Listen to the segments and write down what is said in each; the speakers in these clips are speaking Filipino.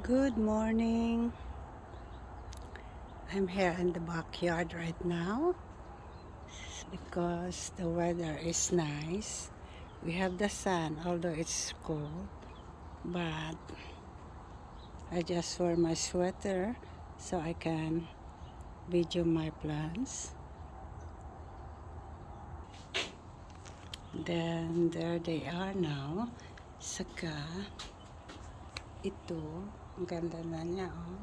Good morning. I'm here in the backyard right now because the weather is nice. We have the sun, although it's cold, but I just wear my sweater so I can video my plants. Then there they are now. Saka ito, ang ganda na niya, oh.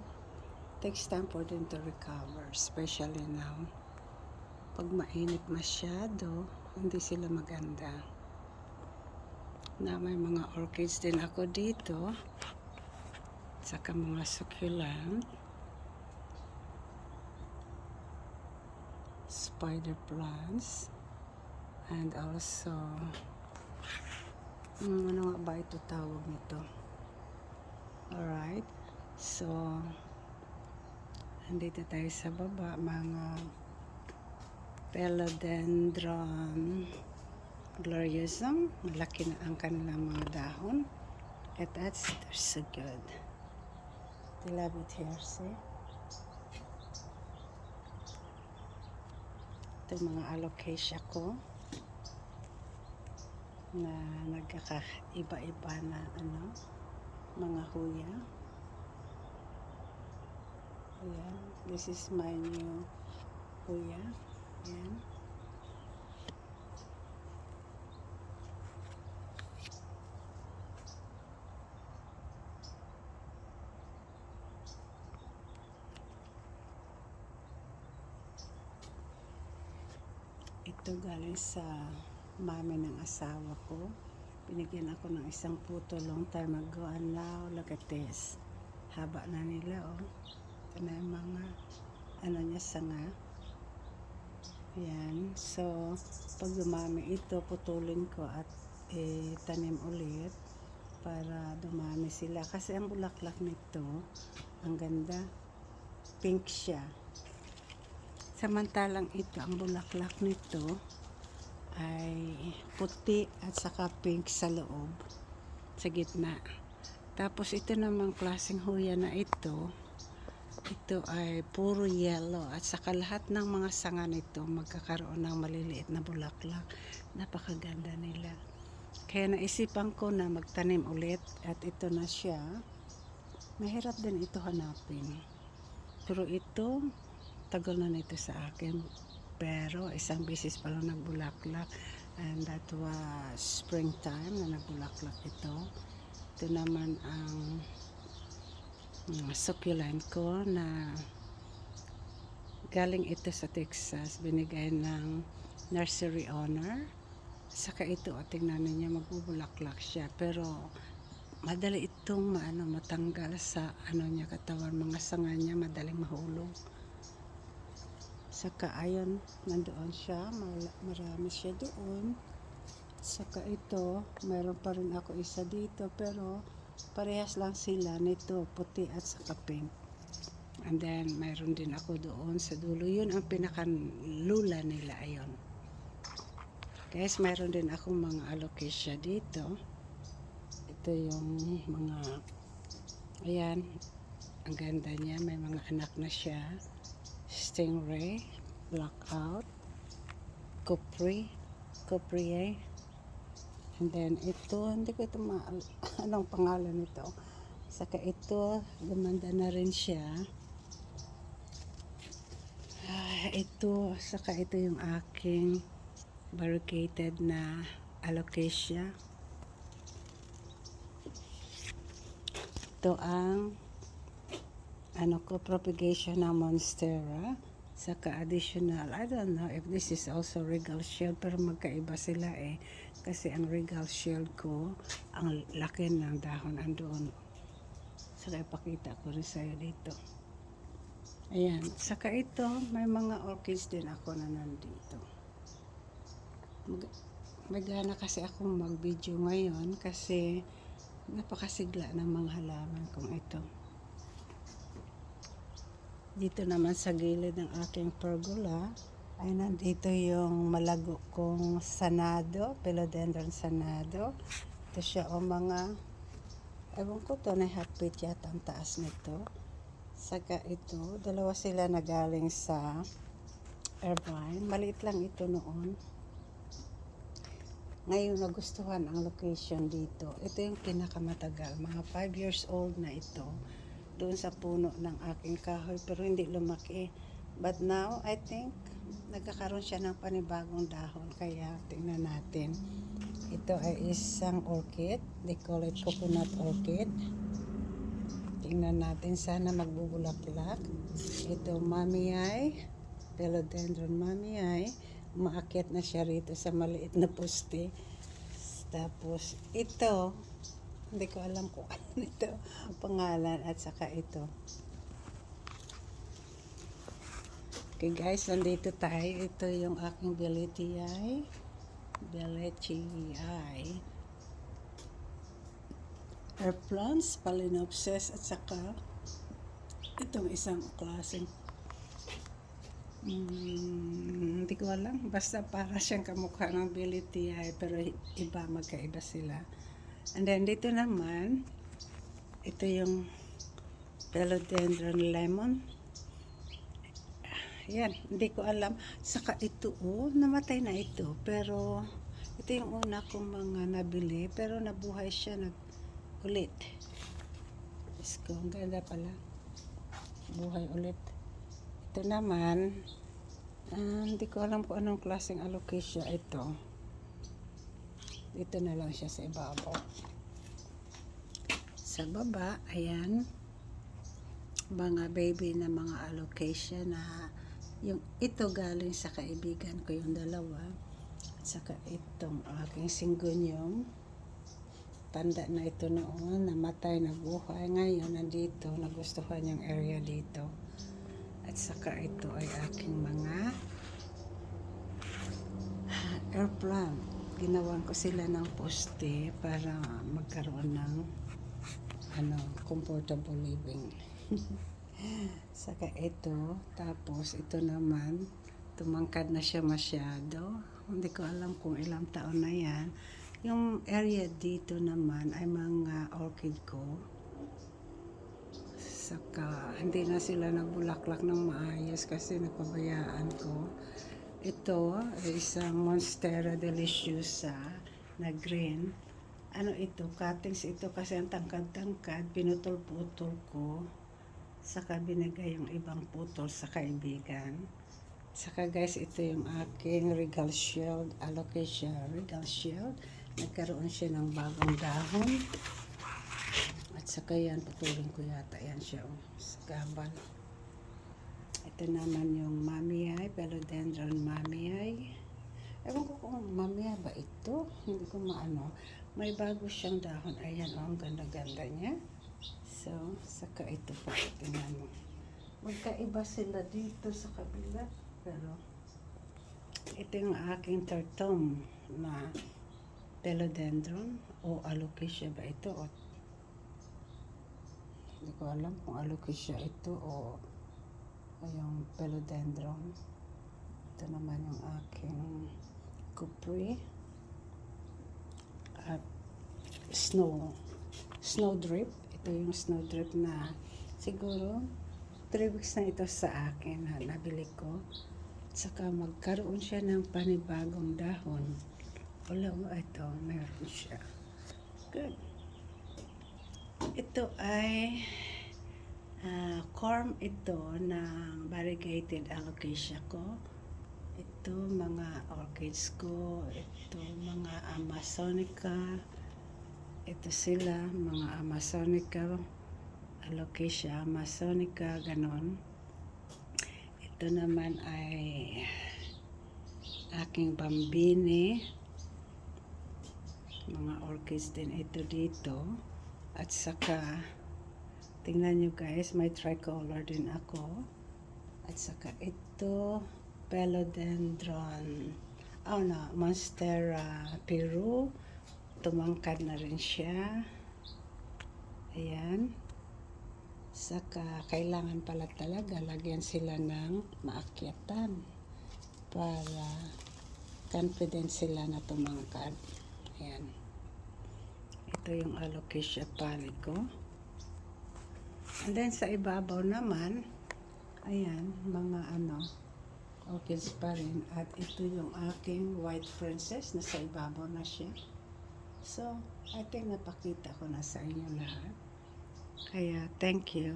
Takes time for them to recover, especially now. Pag mainit masyado, hindi sila maganda. Na may mga orchids din ako dito, saka mga succulent, spider plants, and also ano nga ba ito tawag nito? Alright, so andito tayo sa baba, mga philodendron gloriosum. Malaki na ang kanilang mga dahon. At they're so good. I love it here, see? Ito mga alocasia ko na nagkakaiba-iba na mga huya. Ayan, this is my new huya. Ayan. Ito galing sa mami ng asawa ko. Binigyan ako ng isang puto long time ago, and now look at this. Haba na nila, oh. Ito na yung mga niya, sanga. Yan. So pag dumami ito, putulin ko at tanim ulit para dumami sila. Kasi ang bulaklak nito, ang ganda. Pink siya. Samantalang ito, ang bulaklak nito ay puti at saka pink sa loob, sa gitna. Tapos ito namang klaseng huya na ito ay puro yellow, at saka lahat ng mga sanga nito magkakaroon ng maliliit na bulaklak. Napakaganda nila. Kaya naisipan ko na magtanim ulit, at ito na siya. Mahirap din ito hanapin. Pero ito, tagal na nito sa akin. Pero isang beses pa lang nagbulaklak, and that was springtime na nagbulaklak ito. Ito naman ang succulent ko na galing ito sa Texas, binigay ng nursery owner. Saka ito, tingnan niyo, magbubulaklak siya, pero madali itong matanggal sa niya, katawan, mga sanga niya madaling mahulog. Saka ayun, nandoon siya, marami siya doon. Saka ito, mayroon pa rin ako isa dito, pero parehas lang sila nito, puti at saka pink. And then mayroon din ako doon sa dulo, yun ang pinakalula nila. Ayun guys, mayroon din akong mga alocasia dito. Ito yung mga, ayan, ang ganda niya, may mga anak na siya. Stingray, blackout, Coprier, and then ito, hindi ko ito anong pangalan nito. Saka ito, gumanda na rin siya. Ito, saka ito yung aking variegated na alocasia. Ito ang propagation ng monstera. Saka additional, I don't know if this is also regal shield, pero magkaiba sila kasi ang regal shield ko, ang laki ng dahon andoon. Saka ipakita ko rin sa'yo dito. Ayan, saka ito, may mga orchids din ako na nandito. May gana kasi akong mag-video ngayon kasi napakasigla ng mga halaman kong ito. Dito naman sa gilid ng aking pergola ay nandito yung malago kong sanado, philodendron sanado. Ito siya, mga Ewan ko to, na half feet yata ang taas nito. Saka ito, dalawa sila na galing sa Irvine. Maliit lang ito noon. Ngayon nagustuhan ang location dito. Ito yung pinakamatagal. Mga 5 years old na ito. Doon sa puno ng aking kahoy. Pero hindi lumaki. But now, I think, nagkakaroon siya ng panibagong dahon. Kaya tingnan natin. Ito ay isang orchid. They call it coconut orchid. Tingnan natin, sana magbubulaklak. Ito, mamiyay, philodendron mamiyay. Umaakyat na siya rito sa maliit na poste. Tapos, ito, hindi ko alam kung ano ito, pangalan, at saka ito. Okay guys, nandito tayo. Ito yung aking Beletiae. Air plants, Phalaenopsis, at saka itong isang klaseng hindi ko alam, basta para siyang kamukha ng Beletiae, pero iba, magkaiba sila. And then dito naman, ito yung philodendron lemon. Yan, hindi ko alam. Saka ito, namatay na ito, pero ito yung una kong mga nabili, pero nabuhay siya ulit. Isko, ang ganda pala. Buhay ulit. Ito naman, hindi ko alam kung anong klaseng alocasia ito. Dito na lang siya sa ibabaw. Sa baba, ayan, mga baby na mga alocasia na yung ito galing sa kaibigan ko, yung dalawa. At saka itong aking syngonium. Tanda na ito noon, namatay, nabuhay. Ngayon, nandito, nagustuhan yung area dito. At saka ito ay aking mga air plant. Ginawan ko sila ng poste para magkaroon ng comfortable living. Saka ito, tapos ito naman, tumangkad na siya masyado. Hindi ko alam kung ilang taon na yan. Yung area dito naman ay mga orchid ko. Saka hindi na sila nagbulaklak ng maayos kasi napabayaan ko. Ito ay isang Monstera deliciosa na green. Ano ito? Cuttings ito kasi ang tangkad-tangkad. Pinutol-putol ko. Saka binigay yung ibang putol sa kaibigan. Saka guys, ito yung aking regal shield, alocasia regal shield. Nagkaroon siya ng bagong dahon. At saka yan, putulin ko yata yan siya sa gabal. Ito naman yung mamiyay, philodendron mamiyay. Ewan ko kung mamiyay ba ito. Hindi ko maano. May bago siyang dahon. Ayan, ang ganda-ganda niya. So, saka ito pa. Tingnan mo. Magkaiba sila dito sa kabila. Pero, ito yung aking tertum na philodendron o alocasia ba ito, o hindi ko alam kung alocasia ito o yung philodendron. Ito naman yung aking kupri at snowdrip. Ito yung snowdrip na siguro 3 weeks na ito sa akin na nabili ko. Saka magkaroon siya ng panibagong dahon. Wala mo, ito, meron siya. Good. Ito ay corm ito ng variegated alocasia ko. Ito mga orchids ko. Ito mga amazonica. Ito sila mga amazonica, alocasia amazonica, ganon. Ito naman ay aking bambini. Mga orchids din ito dito. At saka, tingnan nyo guys, may tricolor din ako. At saka ito, philodendron, Monstera Peru. Tumangkad na rin siya. Ayan. Saka, kailangan pala talaga lagyan sila ng maakyatan para confident sila na tumangkad. Ayan. Ito yung alocasia pali ko. And then sa ibabaw naman, ayan, mga orchids pa rin. At ito yung aking white princess, nasa ibabaw na siya. So, I think napakita ko na sa inyo lahat. Kaya, thank you.